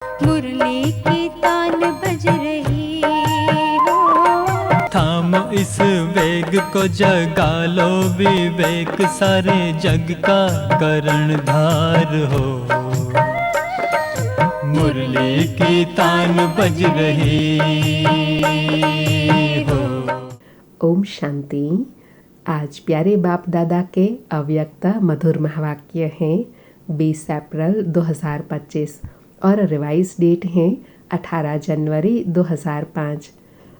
मुरली की तान बज रही हो। थामो इस वेग को, जगा लो विवेक, सारे जग का कर्णधार हो। मुरली की तान बज रही हो। ओम शांति। आज प्यारे बाप दादा के अव्यक्त मधुर महावाक्य हैं 20 अप्रैल 2025 और रिवाइज डेट है 18 जनवरी 2005।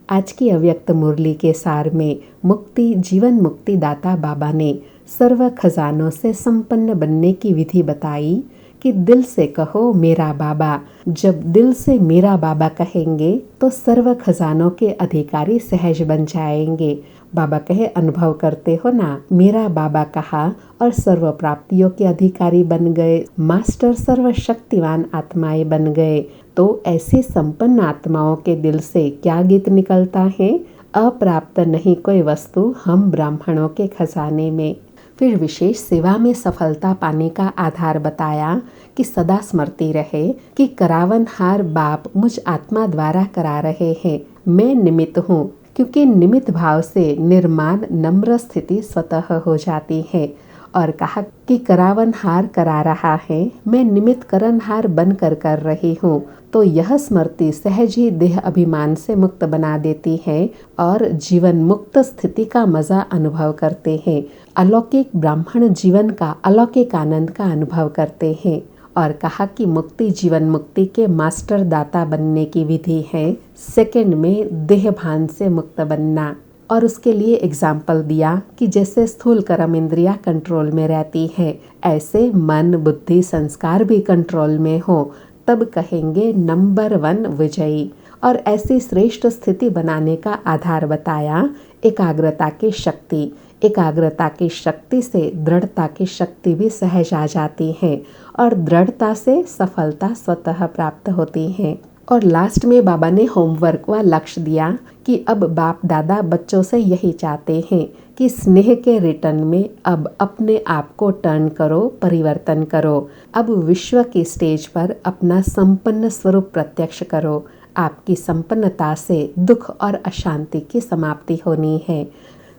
आज की अव्यक्त मुरली के सार में मुक्ति जीवन मुक्ति दाता बाबा ने सर्व खजानों से संपन्न बनने की विधि बताई कि दिल से कहो मेरा बाबा। जब दिल से मेरा बाबा कहेंगे तो सर्व खजानों के अधिकारी सहज बन जाएंगे। बाबा कहे अनुभव करते हो ना, मेरा बाबा कहा और सर्व प्राप्तियों के अधिकारी बन गए, मास्टर सर्वशक्तिवान आत्माएं बन गए। तो ऐसी संपन्न आत्माओं के दिल से क्या गीत निकलता है? अप्राप्त नहीं कोई वस्तु हम ब्राह्मणों के खजाने में। फिर विशेष सेवा में सफलता पाने का आधार बताया कि सदा स्मृति रहे कि करावनहार बाप मुझ आत्मा द्वारा करा रहे हैं, मैं निमित्त हूँ। क्योंकि निमित्त भाव से निर्माण नम्र स्थिति स्वतः हो जाती है। और कहा कि करावनहार करा रहा है, मैं निमित्त करनहार बनकर कर रही हूँ। तो यह स्मृति सहज ही देह अभिमान से मुक्त बना देती है और जीवन मुक्त स्थिति का मजा अनुभव करते हैं। अलौकिक ब्राह्मण जीवन का अलौकिक आनंद का अनुभव करते हैं। और कहा कि मुक्ति जीवन मुक्ति के मास्टर दाता बनने की विधि है सेकंड में देह भान से मुक्त बनना। और उसके लिए एग्जाम्पल दिया कि जैसे स्थूल कर्म इंद्रिया कंट्रोल में रहती है, ऐसे मन बुद्धि संस्कार भी कंट्रोल में हो, तब कहेंगे नंबर 1 विजयी। और ऐसी श्रेष्ठ स्थिति बनाने का आधार बताया एकाग्रता की शक्ति। एकाग्रता की शक्ति से दृढ़ता की शक्ति भी सहज आ जाती है और दृढ़ता से सफलता स्वतः प्राप्त होती है। और लास्ट में बाबा ने होमवर्क व लक्ष्य दिया कि अब बाप दादा बच्चों से यही चाहते हैं कि स्नेह के रिटर्न में अब अपने आप को टर्न करो, परिवर्तन करो। अब विश्व की स्टेज पर अपना संपन्न स्वरूप प्रत्यक्ष करो। आपकी संपन्नता से दुख और अशांति की समाप्ति होनी है।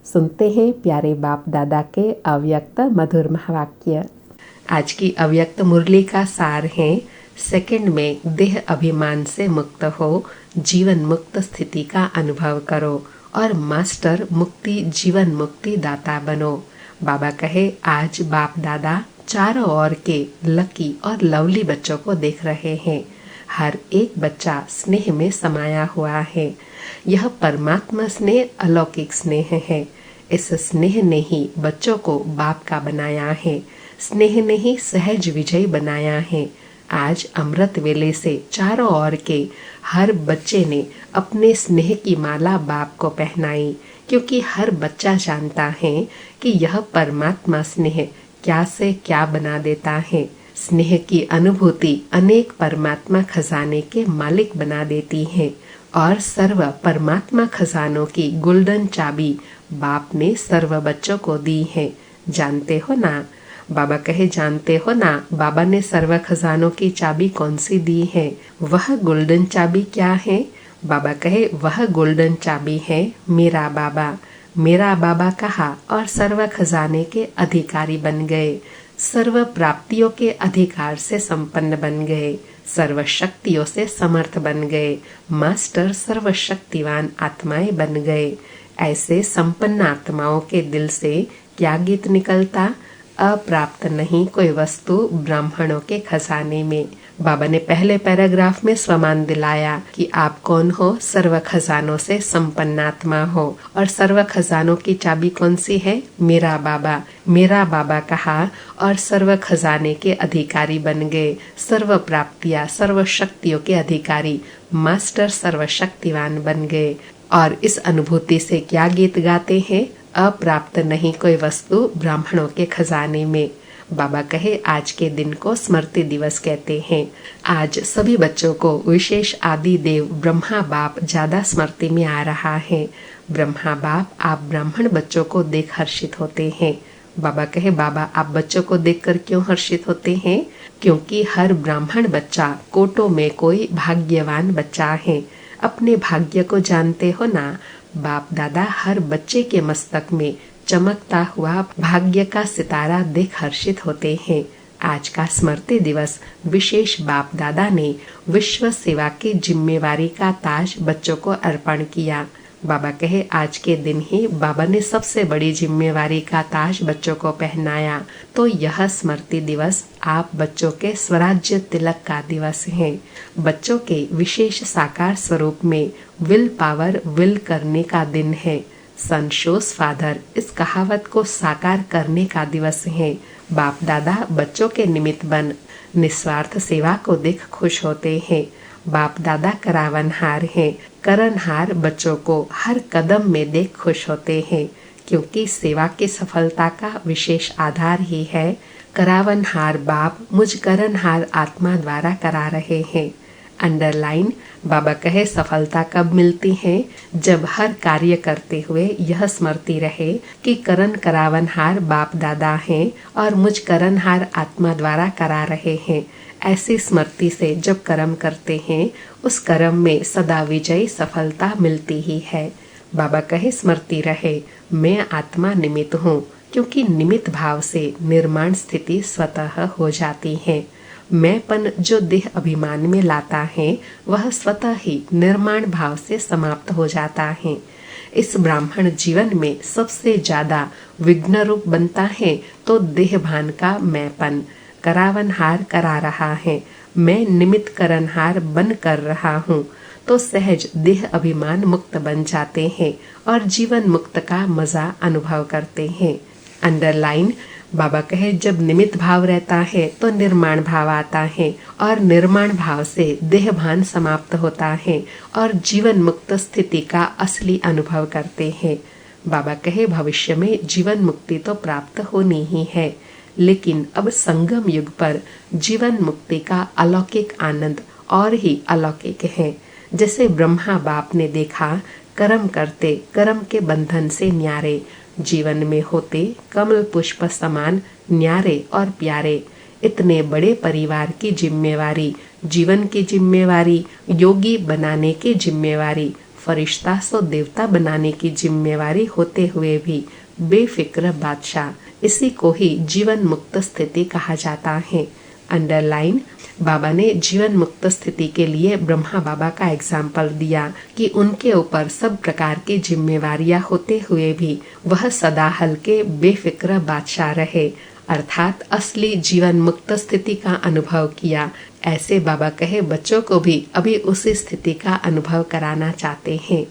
सुनते हैं प्यारे बाप दादा के अव्यक्त मधुर महावाक्य। आज की अव्यक्त मुरली का सार है सेकंड में देह अभिमान से मुक्त हो, जीवन मुक्त स्थिति का अनुभव करो और मास्टर मुक्ति जीवन मुक्ति दाता बनो। बाबा कहे आज बाप दादा चारों ओर के लकी और लवली बच्चों को देख रहे हैं। हर एक बच्चा स्नेह में समाया हुआ है। यह परमात्मा स्नेह अलौकिक स्नेह है। इस स्नेह ने ही बच्चों को बाप का बनाया है। स्नेह ने ही सहज विजयी बनाया है। आज अमृत वेले से चारों ओर के हर बच्चे ने अपने स्नेह की माला बाप को पहनाई, क्योंकि हर बच्चा जानता है कि यह परमात्मा स्नेह क्या से क्या बना देता है। स्नेह की अनुभूति अनेक परमात्मा खजाने के मालिक बना देती है और सर्व परमात्मा खजानों की गोल्डन चाबी बाप ने सर्व बच्चों को दी है। जानते हो ना? बाबा कहे जानते हो ना, बाबा ने सर्व खजानों की चाबी कौन सी दी है? वह गोल्डन चाबी क्या है? बाबा कहे वह गोल्डन चाबी है मेरा बाबा। मेरा बाबा कहा और सर्व खजाने के अधिकारी बन गए, सर्व प्राप्तियों के अधिकार से संपन्न बन गए, सर्व शक्तियों से समर्थ बन गए, मास्टर सर्वशक्तिवान आत्माएं बन गए। ऐसे संपन्न आत्माओं के दिल से क्या गीत निकलता? अप्राप्त नहीं कोई वस्तु ब्राह्मणों के खजाने में। बाबा ने पहले पैराग्राफ में स्वमान दिलाया कि आप कौन हो? सर्व खजानों से संपन्न आत्मा हो। और सर्व खजानों की चाबी कौन सी है? मेरा बाबा। मेरा बाबा कहा और सर्व खजाने के अधिकारी बन गए, सर्व प्राप्तियां सर्व शक्तियों के अधिकारी, मास्टर सर्वशक्तिवान बन गए। और इस अनुभूति से क्या गीत गाते हैं? अप्राप्त नहीं कोई वस्तु ब्राह्मणों के खजाने में। बाबा कहे आज के दिन को स्मृति दिवस कहते हैं। आज सभी बच्चों को विशेष आदि देव ब्रह्मा बाप ज्यादा स्मृति में आ रहा है। ब्रह्मा बाप आप ब्राह्मण बच्चों को देख हर्षित होते हैं। बाबा कहे, बाबा आप बच्चों को देखकर क्यों हर्षित होते हैं? क्योंकि हर ब्राह्मण बच्चा कोटों में कोई भाग्यवान बच्चा है। अपने भाग्य को जानते हो ना? बाप दादा हर बच्चे के मस्तक में चमकता हुआ भाग्य का सितारा देख हर्षित होते हैं। आज का स्मृति दिवस विशेष बाप दादा ने विश्व सेवा की जिम्मेवारी का ताज बच्चों को अर्पण किया। बाबा कहे, आज के दिन ही बाबा ने सबसे बड़ी जिम्मेवारी का ताज बच्चों को पहनाया। तो यह स्मृति दिवस आप बच्चों के स्वराज्य तिलक का दिवस है। बच्चों के विशेष साकार स्वरूप में विल पावर विल करने का दिन है। सन शोज फादर इस कहावत को साकार करने का दिवस है। बाप दादा बच्चों के निमित्त बन निस्वार्थ सेवा को देख खुश होते हैं। बाप दादा करावनहार हैं। करनहार बच्चों को हर कदम में देख खुश होते हैं, क्योंकि सेवा की सफलता का विशेष आधार ही है करावनहार बाप मुझ करनहार आत्मा द्वारा करा रहे हैं। अंडरलाइन, बाबा कहे, सफलता कब मिलती है? जब हर कार्य करते हुए यह स्मृति रहे कि करण करावनहार बाप दादा हैं और मुझ करनहार आत्मा द्वारा करा रहे हैं। ऐसी स्मृति से जब कर्म करते हैं, उस कर्म में सदा विजयी सफलता मिलती ही है। बाबा कहे, स्मृति रहे, मैं आत्मा निमित्त हूँ, क्योंकि निमित्त भाव से निर्माण स्थिति स्वतः हो जाती है। मैंपन जो देह अभिमान में लाता है, वह स्वतः ही निर्माण भाव से समाप्त हो जाता है। इस ब्राह्मण जीवन में सबसे ज्यादा विघ्न रूप बनता है तो देह भान का मैंपन। करावनहार करा रहा है, मैं निमित्त करनहार बन कर रहा हूँ, तो सहज देह अभिमान मुक्त बन जाते हैं और जीवन मुक्त का मजा अनुभव करते हैं। अंडरलाइन, बाबा कहे, जब निमित्त भाव रहता है तो निर्माण भाव आता है और निर्माण भाव से देह भान समाप्त होता है और जीवन मुक्त स्थिति का असली अनुभव करते हैं। बाबा कहे, भविष्य में जीवन मुक्ति तो प्राप्त होनी ही है, लेकिन अब संगम युग पर जीवन मुक्ति का अलौकिक आनंद और ही अलौकिक है। जैसे ब्रह्मा बाप ने देखा, कर्म करते कर्म के बंधन से न्यारे, जीवन में होते कमल पुष्प समान न्यारे और प्यारे। इतने बड़े परिवार की जिम्मेवारी, जीवन की जिम्मेवारी, योगी बनाने की जिम्मेवारी, फरिश्ता सो देवता बनाने की जिम्मेवारी होते हुए भी बेफिक्र बादशाह, इसी को ही जीवन मुक्त स्थिति कहा जाता है। अंडरलाइन, बाबा ने जीवन मुक्त स्थिति के लिए ब्रह्मा बाबा का एग्जाम्पल दिया कि उनके ऊपर सब प्रकार की जिम्मेवारियां होते हुए भी वह सदा हल्के बेफिक्र बादशाह रहे, अर्थात असली जीवन मुक्त स्थिति का अनुभव किया। ऐसे बाबा कहे, बच्चों को भी अभी उसी स्थिति का अनुभव कराना चाहते हैं।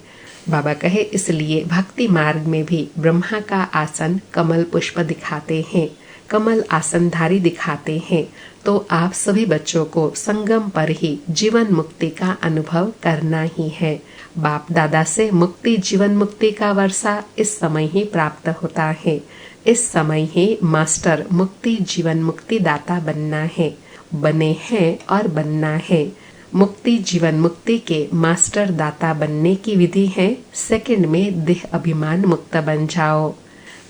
बाबा कहे, इसलिए भक्ति मार्ग में भी ब्रह्मा का आसन कमल पुष्प दिखाते हैं, कमल आसनधारी दिखाते हैं। तो आप सभी बच्चों को संगम पर ही जीवन मुक्ति का अनुभव करना ही है। बाप दादा से मुक्ति जीवन मुक्ति का वर्षा इस समय ही प्राप्त होता है। इस समय ही मास्टर मुक्ति जीवन मुक्ति दाता बनना है, बने हैं और बनना है। मुक्ति जीवन मुक्ति के मास्टर दाता बनने की विधि है, सेकंड में देह अभिमान मुक्त बन जाओ।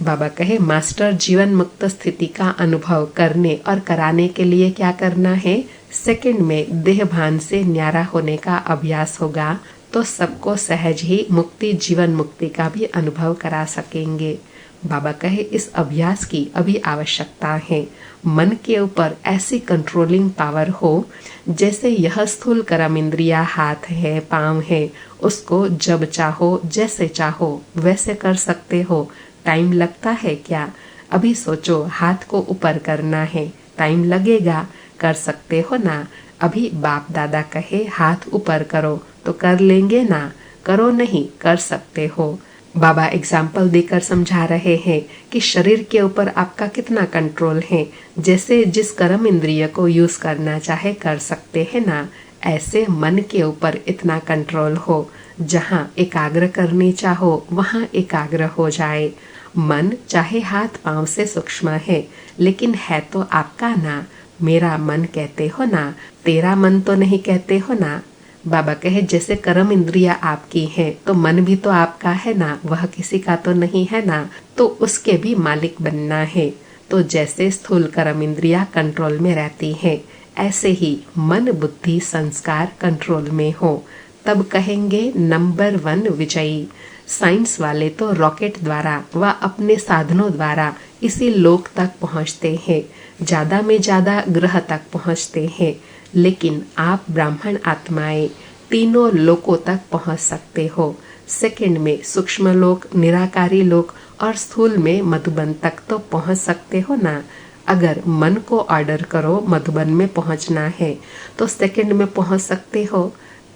बाबा कहे, मास्टर जीवन मुक्त स्थिति का अनुभव करने और कराने के लिए क्या करना है? सेकंड में देह भान से न्यारा होने का अभ्यास होगा तो सबको सहज ही मुक्ति जीवन मुक्ति का भी अनुभव करा सकेंगे। बाबा कहे, इस अभ्यास की अभी आवश्यकता है। मन के ऊपर ऐसी कंट्रोलिंग पावर हो जैसे यह स्थूल कर्म इंद्रिया हाथ है, पांव है, उसको जब चाहो जैसे चाहो वैसे कर सकते हो। टाइम लगता है क्या? अभी सोचो, हाथ को ऊपर करना है, टाइम लगेगा, कर सकते हो ना? अभी बाप दादा कहे हाथ ऊपर करो तो कर लेंगे ना? करो नहीं, कर सकते हो। बाबा एग्जाम्पल देकर समझा रहे हैं कि शरीर के ऊपर आपका कितना कंट्रोल है। जैसे जिस कर्म इंद्रिय को यूज करना चाहे कर सकते हैं ना, ऐसे मन के ऊपर इतना कंट्रोल हो, जहाँ एकाग्र करनी चाहो वहाँ एकाग्र हो जाए। मन चाहे हाथ पांव से सूक्ष्म है, लेकिन है तो आपका ना। मेरा मन कहते हो ना, तेरा मन तो नहीं कहते हो ना। बाबा कहे जैसे कर्म इंद्रिया आपकी है तो मन भी तो आपका है ना, वह किसी का तो नहीं है ना, तो उसके भी मालिक बनना है। तो जैसे स्थूल कर्म इंद्रिया कंट्रोल में रहती है, ऐसे ही मन बुद्धि संस्कार कंट्रोल में हो, तब कहेंगे नंबर 1 विजयी। साइंस वाले तो रॉकेट द्वारा व अपने साधनों द्वारा इसी लोक तक पहुंचते हैं, ज्यादा में ज्यादा ग्रह तक पहुंचते हैं, लेकिन आप ब्राह्मण आत्माएं तीनों लोकों तक पहुंच सकते हो। सेकंड में सूक्ष्म लोक, निराकारी लोक और स्थूल में मधुबन तक तो पहुंच सकते हो ना। अगर मन को ऑर्डर करो मधुबन में पहुंचना है तो सेकंड में पहुंच सकते हो,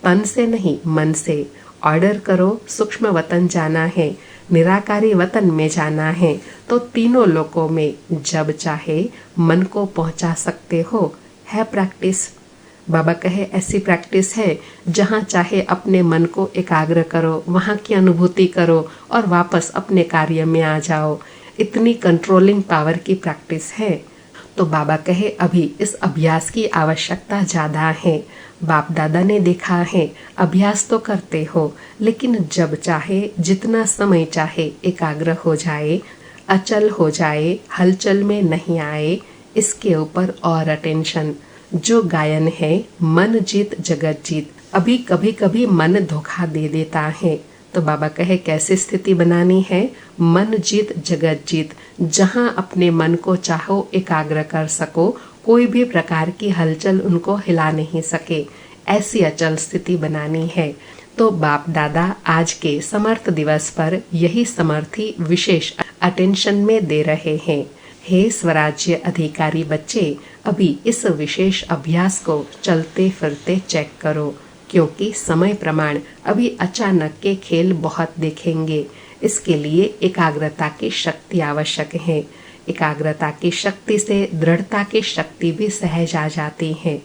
तन से नहीं मन से। ऑर्डर करो सूक्ष्म वतन जाना है, निराकारी वतन में जाना है, तो तीनों लोकों में जब चाहे मन को पहुंचा सकते हो। है प्रैक्टिस। बाबा कहे ऐसी प्रैक्टिस है जहाँ चाहे अपने मन को एकाग्र करो, वहाँ की अनुभूति करो और वापस अपने कार्य में आ जाओ। इतनी कंट्रोलिंग पावर की प्रैक्टिस है। तो बाबा कहे अभी इस अभ्यास की आवश्यकता ज्यादा है। बाप दादा ने देखा है अभ्यास तो करते हो, लेकिन जब चाहे जितना समय चाहे एकाग्र हो जाए, अचल हो जाए, हलचल में नहीं आए, इसके ऊपर और अटेंशन। जो गायन है मन जीत जगत जीत, अभी कभी कभी मन धोखा दे देता है। तो बाबा कहे कैसी स्थिति बनानी है, मन जीत जगत जीत, जहां अपने मन को चाहो एकाग्र कर सको, कोई भी प्रकार की हलचल उनको हिला नहीं सके, ऐसी अचल स्थिति बनानी है। तो बाप दादा आज के समर्थ दिवस पर यही समर्थी विशेष अटेंशन में दे रहे हैं। हे स्वराज्य अधिकारी बच्चे, अभी इस विशेष अभ्यास को चलते फिरते चेक करो, क्योंकि समय प्रमाण अभी अचानक के खेल बहुत देखेंगे। इसके लिए एकाग्रता की शक्ति आवश्यक है। एकाग्रता की शक्ति से दृढ़ता की शक्ति भी सहज आ जाती है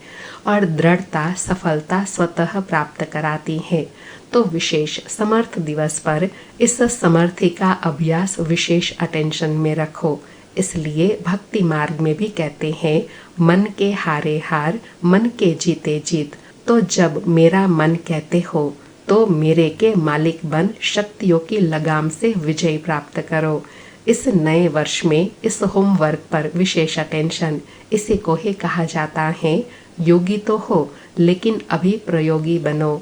और दृढ़ता सफलता स्वतः प्राप्त कराती है। तो विशेष समर्थ दिवस पर इस समर्थी का अभ्यास विशेष अटेंशन में रखो। इसलिए भक्ति मार्ग में भी कहते हैं मन के हारे हार, मन के जीते जीत। तो जब मेरा मन कहते हो तो मेरे के मालिक बन शक्तियों की लगाम से विजय प्राप्त करो। इस नए वर्ष में इस होमवर्क पर विशेष अटेंशन, इसी को ही कहा जाता है योगी तो हो लेकिन अभी प्रयोगी बनो।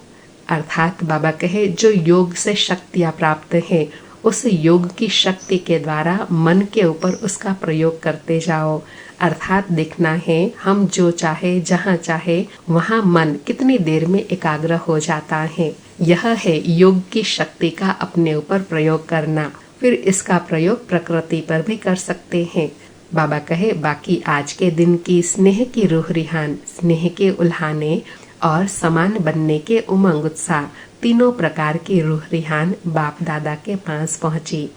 अर्थात बाबा कहे जो योग से शक्तियाँ प्राप्त है, उस योग की शक्ति के द्वारा मन के ऊपर उसका प्रयोग करते जाओ। अर्थात देखना है हम जो चाहे जहाँ चाहे वहाँ मन कितनी देर में एकाग्र हो जाता है। यह है योग की शक्ति का अपने ऊपर प्रयोग करना। फिर इसका प्रयोग प्रकृति पर भी कर सकते हैं। बाबा कहे बाकी आज के दिन की स्नेह की रूह रिहान, स्नेह के उल्हाने और समान बनने के उमंग उत्साह, तीनों प्रकार की रूह रिहान बाप दादा के पास पहुंची।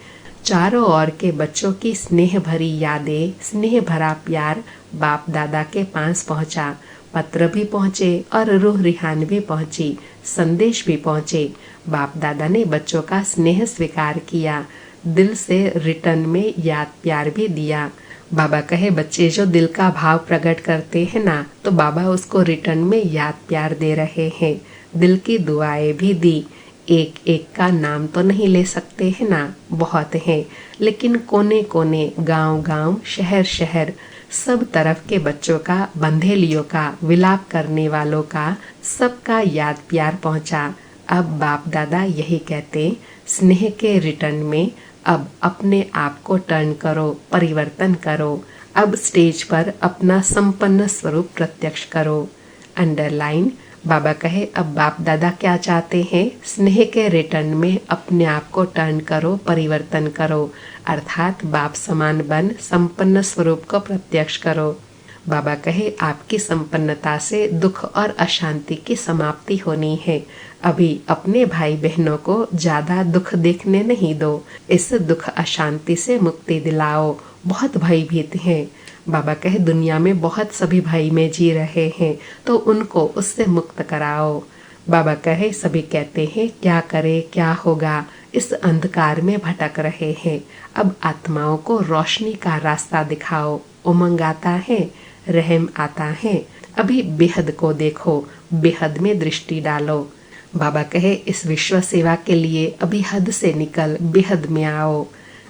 चारों ओर के बच्चों की स्नेह भरी यादें, स्नेह भरा प्यार बाप दादा के पास पहुंचा। पत्र भी पहुंचे और रूह रिहान भी पहुंची, संदेश भी पहुंचे। बाप दादा ने बच्चों का स्नेह स्वीकार किया, दिल से रिटर्न में याद प्यार भी दिया। बाबा कहे बच्चे जो दिल का भाव प्रकट करते हैं ना, तो बाबा उसको रिटर्न में याद प्यार दे रहे हैं। दिल की दुआएं भी दी। एक एक का नाम तो नहीं ले सकते हैं ना, बहुत हैं, लेकिन कोने कोने, गांव गांव, शहर शहर, सब तरफ के बच्चों का, बंधेलियों का, विलाप करने वालों का, सबका याद प्यार पहुंचा। अब बाप दादा यही कहते, स्नेह के रिटर्न में अब अपने आप को टर्न करो, परिवर्तन करो। अब स्टेज पर अपना संपन्न स्वरूप प्रत्यक्ष करो। अंडरलाइन। बाबा कहे अब बाप दादा क्या चाहते हैं, स्नेह के रिटर्न में अपने आप को टर्न करो, परिवर्तन करो, अर्थात बाप समान बन संपन्न स्वरूप को प्रत्यक्ष करो। बाबा कहे आपकी संपन्नता से दुख और अशांति की समाप्ति होनी है। अभी अपने भाई बहनों को ज्यादा दुख देखने नहीं दो, इस दुख अशांति से मुक्ति दिलाओ। बहुत भयभीत हैं। बाबा कहे दुनिया में बहुत सभी भाई में जी रहे हैं, तो उनको उससे मुक्त कराओ। बाबा कहे सभी कहते हैं क्या करे क्या होगा, इस अंधकार में भटक रहे हैं। अब आत्माओं को रोशनी का रास्ता दिखाओ। उमंग आता है, रहम आता है। अभी बेहद को देखो, बेहद में दृष्टि डालो। बाबा कहे इस विश्व सेवा के लिए अभी हद से निकल बेहद में आओ।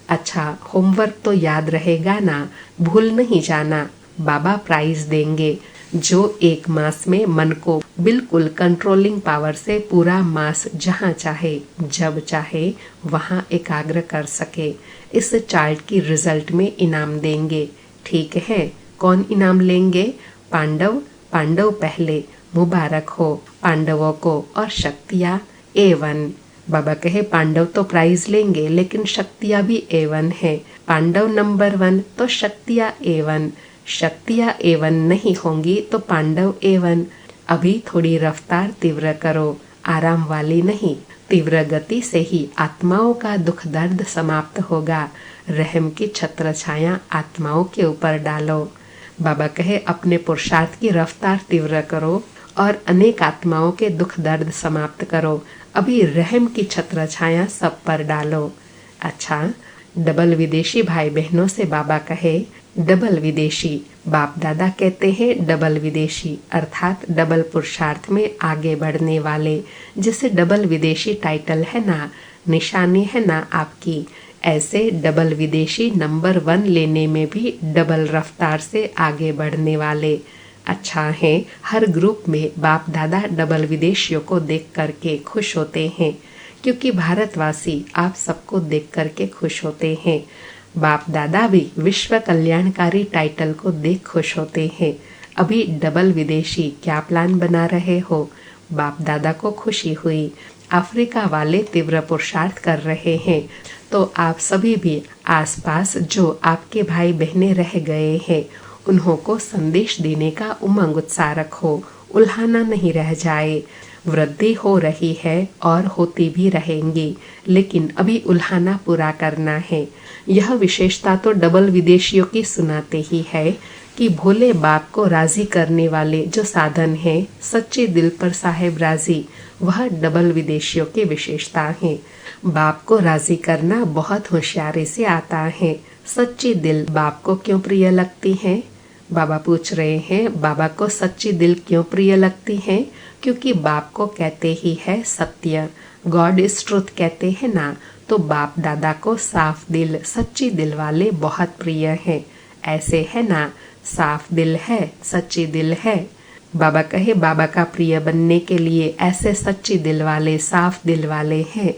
अच्छा, होमवर्क तो याद रहेगा ना, भूल नहीं जाना। बाबा प्राइज देंगे जो 1 मास में मन को बिल्कुल कंट्रोलिंग पावर से पूरा मास जहाँ चाहे जब चाहे वहाँ एकाग्र कर सके। इस चार्ट की रिजल्ट में इनाम देंगे। ठीक है, कौन इनाम लेंगे? पांडव। पांडव पहले, मुबारक हो पांडवों को। और शक्तियाँ A1। बाबा कहे पांडव तो प्राइज लेंगे लेकिन शक्तियाँ भी A1 है। पांडव नंबर 1 तो शक्तियाँ A1। शक्तियाँ A1 नहीं होंगी तो पांडव A1। अभी थोड़ी रफ्तार तीव्र करो, आराम वाली नहीं। तीव्र गति से ही आत्माओं का दुख दर्द समाप्त होगा। रहम की छत्र छाया आत्माओं के ऊपर डालो। बाबा कहे अपने पुरुषार्थ की रफ्तार तीव्र करो और अनेक आत्माओं के दुख दर्द समाप्त करो। अभी रहम की छत्र छाया सब पर डालो। अच्छा, डबल विदेशी भाई बहनों से बाबा कहे डबल विदेशी। बाप दादा कहते हैं डबल विदेशी अर्थात डबल पुरुषार्थ में आगे बढ़ने वाले। जिसे डबल विदेशी टाइटल है ना, निशानी है ना आपकी, ऐसे डबल विदेशी नंबर 1 लेने में भी डबल रफ्तार से आगे बढ़ने वाले। अच्छा है, हर ग्रुप में बाप दादा डबल विदेशियों को देख करके खुश होते हैं, क्योंकि भारतवासी आप सबको देख करके खुश होते हैं। बाप दादा भी विश्व कल्याणकारी टाइटल को देख खुश होते हैं। अभी डबल विदेशी क्या प्लान बना रहे हो? बाप दादा को खुशी हुई। अफ्रीका वाले तीव्र पुरुषार्थ कर रहे हैं, तो आप सभी भी आसपास जो आपके भाई बहनें रह गए हैं उन्हों को संदेश देने का उमंग उत्साह रखो। उल्हाना नहीं रह जाए। वृद्धि हो रही है और होती भी रहेंगी, लेकिन अभी उल्हाना पूरा करना है। यह विशेषता तो डबल विदेशियों की सुनाते ही है कि भोले बाप को राजी करने वाले जो साधन है, सच्चे दिल पर साहेब राजी, वह डबल विदेशियों की विशेषता है। बाप को राजी करना बहुत होशियारी से आता है। सच्ची दिल बाप को क्यों प्रिय लगती है? बाबा पूछ रहे हैं बाबा को सच्ची दिल क्यों प्रिय लगती है? क्योंकि बाप को कहते ही है सत्य, गॉड इज ट्रुथ कहते हैं ना, तो बाप दादा को साफ दिल सच्ची दिल वाले बहुत प्रिय हैं। ऐसे है ना, साफ दिल है, सच्ची दिल है। बाबा कहे बाबा का प्रिय बनने के लिए ऐसे सच्ची दिल वाले साफ दिल वाले हैं।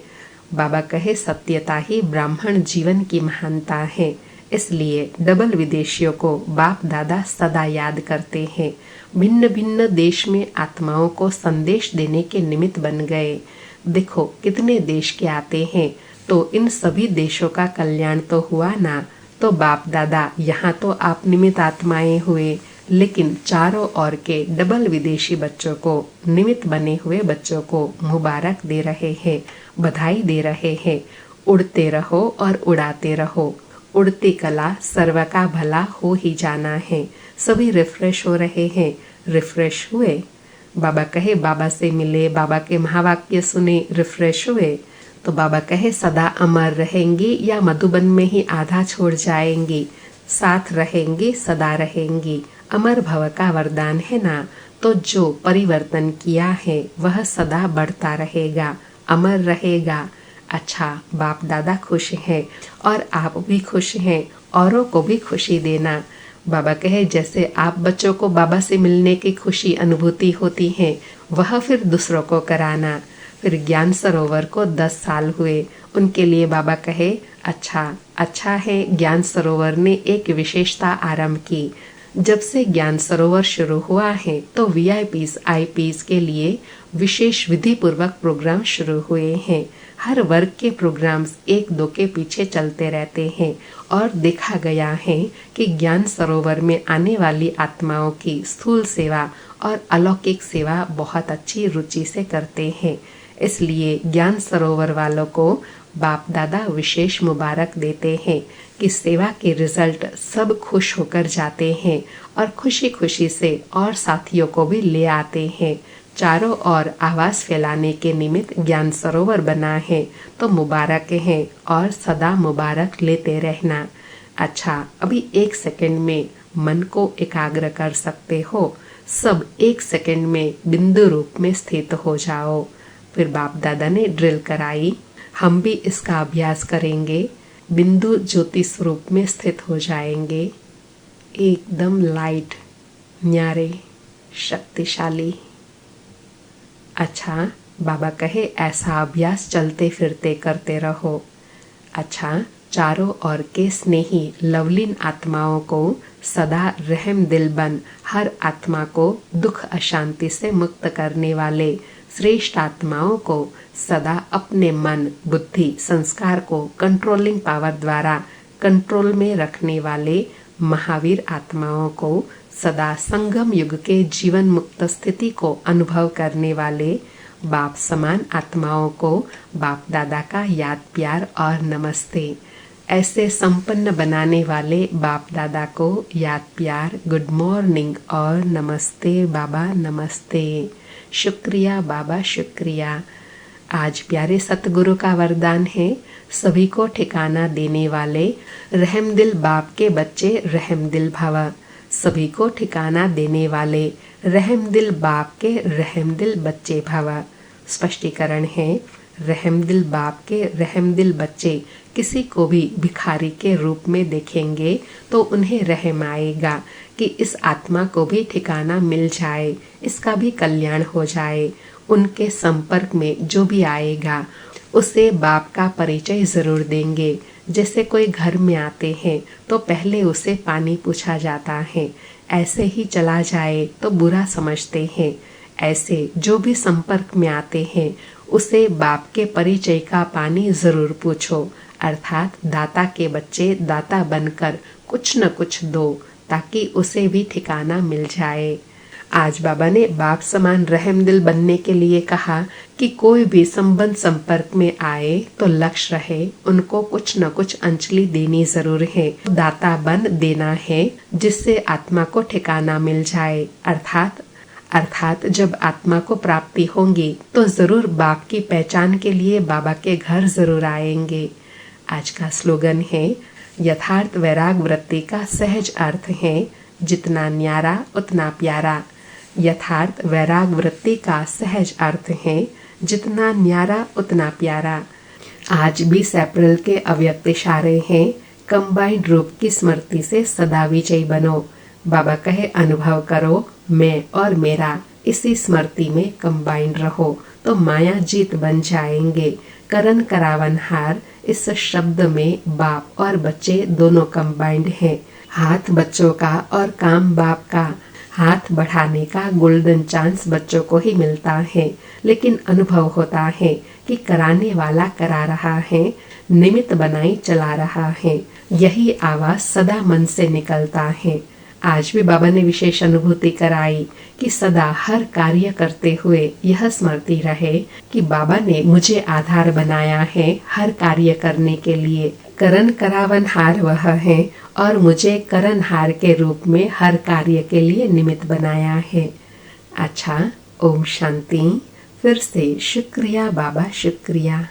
बाबा कहे सत्यता ही ब्राह्मण जीवन की महानता है। इसलिए डबल विदेशियों को बाप दादा सदा याद करते हैं। भिन्न भिन्न देश में आत्माओं को संदेश देने के निमित्त बन गए। देखो कितने देश के आते हैं, तो इन सभी देशों का कल्याण तो हुआ ना। तो बाप दादा यहाँ तो आप निमित्त आत्माएं हुए, लेकिन चारों ओर के डबल विदेशी बच्चों को, निमित्त बने हुए बच्चों को मुबारक दे रहे हैं, बधाई दे रहे हैं। उड़ते रहो और उड़ाते रहो। उड़ती कला सर्व का भला हो ही जाना है। सभी रिफ्रेश हो रहे हैं। रिफ्रेश हुए? बाबा कहे बाबा से मिले, बाबा के महावाक्य सुने, रिफ्रेश हुए? तो बाबा कहे सदा अमर रहेंगी या मधुबन में ही आधा छोड़ जाएंगी? साथ रहेंगी, सदा रहेंगी। अमर भव का वरदान है ना, तो जो परिवर्तन किया है वह सदा बढ़ता रहेगा, अमर रहेगा। अच्छा, बाप दादा खुश हैं और आप भी खुश हैं, औरों को भी खुशी देना। बाबा कहे जैसे आप बच्चों को बाबा से मिलने की खुशी अनुभूति होती है, वह फिर दूसरों को कराना। फिर ज्ञान सरोवर को 10 साल हुए, उनके लिए बाबा कहे अच्छा है। ज्ञान सरोवर ने एक विशेषता आरंभ की। जब से ज्ञान सरोवर शुरू हुआ है तो VIPs IPs के लिए विशेष विधि पूर्वक प्रोग्राम शुरू हुए हैं। हर वर्ग के प्रोग्राम्स 1-2 के पीछे चलते रहते हैं और देखा गया है कि ज्ञान सरोवर में आने वाली आत्माओं की स्थूल सेवा और अलौकिक सेवा बहुत अच्छी रुचि से करते हैं। इसलिए ज्ञान सरोवर वालों को बाप दादा विशेष मुबारक देते हैं कि सेवा के रिजल्ट सब खुश होकर जाते हैं और खुशी खुशी से और साथियों को भी ले आते हैं। चारों ओर आवाज फैलाने के निमित्त ज्ञान सरोवर बना है, तो मुबारक हैं और सदा मुबारक लेते रहना। अच्छा, अभी 1 सेकंड में मन को एकाग्र कर सकते हो। सब 1 सेकंड में बिंदु रूप में स्थित हो जाओ। फिर बाप दादा ने ड्रिल कराई, हम भी इसका अभ्यास करेंगे। बिंदु ज्योति स्वरूप में स्थित हो जाएंगे, एकदम लाइट, न्यारे, शक्तिशाली। अच्छा, बाबा कहे ऐसा अभ्यास चलते फिरते करते रहो। अच्छा, चारों ओर के स्नेही लवलीन आत्माओं को सदा रहम दिल बन हर आत्मा को दुख अशांति से मुक्त करने वाले श्रेष्ठ आत्माओं को सदा अपने मन, बुद्धि, संस्कार को कंट्रोलिंग पावर द्वारा कंट्रोल में रखने वाले महावीर आत्माओं को सदा संगम युग के जीवन मुक्त स्थिति को अनुभव करने वाले बाप समान आत्माओं को बाप दादा का याद प्यार और नमस्ते। ऐसे संपन्न बनाने वाले बाप दादा को याद प्यार, गुड मॉर्निंग और नमस्ते बाबा, नमस्ते। शुक्रिया बाबा, शुक्रिया। आज प्यारे सतगुरु का वरदान है, सभी को ठिकाना देने वाले रहमदिल बाप के बच्चे रहमदिल भव। सभी को ठिकाना देने वाले रहमदिल बाप के रहमदिल बच्चे भव। स्पष्टीकरण है, रहमदिल बाप के रहमदिल बच्चे किसी को भी भिखारी के रूप में देखेंगे तो उन्हें रहम आएगा कि इस आत्मा को भी ठिकाना मिल जाए, इसका भी कल्याण हो जाए। उनके संपर्क में जो भी आएगा उसे बाप का परिचय जरूर देंगे। जैसे कोई घर में आते हैं तो पहले उसे पानी पूछा जाता है, ऐसे ही चला जाए तो बुरा समझते हैं। ऐसे जो भी संपर्क में आते हैं उसे बाप के परिचय का पानी जरूर पूछो, अर्थात दाता के बच्चे दाता बनकर कुछ न कुछ दो ताकि उसे भी ठिकाना मिल जाए। आज बाबा ने बाप समान रहमदिल बनने के लिए कहा कि कोई भी संबंध संपर्क में आए तो लक्ष्य रहे उनको कुछ न कुछ अंजलि देनी जरूर है, दाता बन देना है जिससे आत्मा को ठिकाना मिल जाए। अर्थात जब आत्मा को प्राप्ति होगी तो जरूर बाप की पहचान के लिए बाबा के घर जरूर आएंगे। आज का स्लोगन है, यथार्थ वैराग वृत्ति का सहज अर्थ है, जितना न्यारा उतना प्यारा। यथार्थ वैराग वृत्ति का सहज अर्थ है, जितना न्यारा उतना प्यारा। आज 20 अप्रैल के अव्यक्त इशारे हैं, कंबाइंड रूप की स्मृति से सदा विजयी बनो। बाबा कहे अनुभव करो, मैं और मेरा इसी स्मृति में कंबाइंड रहो तो माया जीत बन जाएंगे। करण करावन हार, इस शब्द में बाप और बच्चे दोनों कंबाइंड हैं। हाथ बच्चों का और काम बाप का। हाथ बढ़ाने का गोल्डन चांस बच्चों को ही मिलता है, लेकिन अनुभव होता है कि कराने वाला करा रहा है, निमित्त बनाई चला रहा है। यही आवाज सदा मन से निकलता है। आज भी बाबा ने विशेष अनुभूति कराई कि सदा हर कार्य करते हुए यह स्मृति रहे कि बाबा ने मुझे आधार बनाया है हर कार्य करने के लिए। करण करावन हार वह है और मुझे करण हार के रूप में हर कार्य के लिए निमित्त बनाया है। अच्छा, ओम शांति। फिर से शुक्रिया बाबा, शुक्रिया।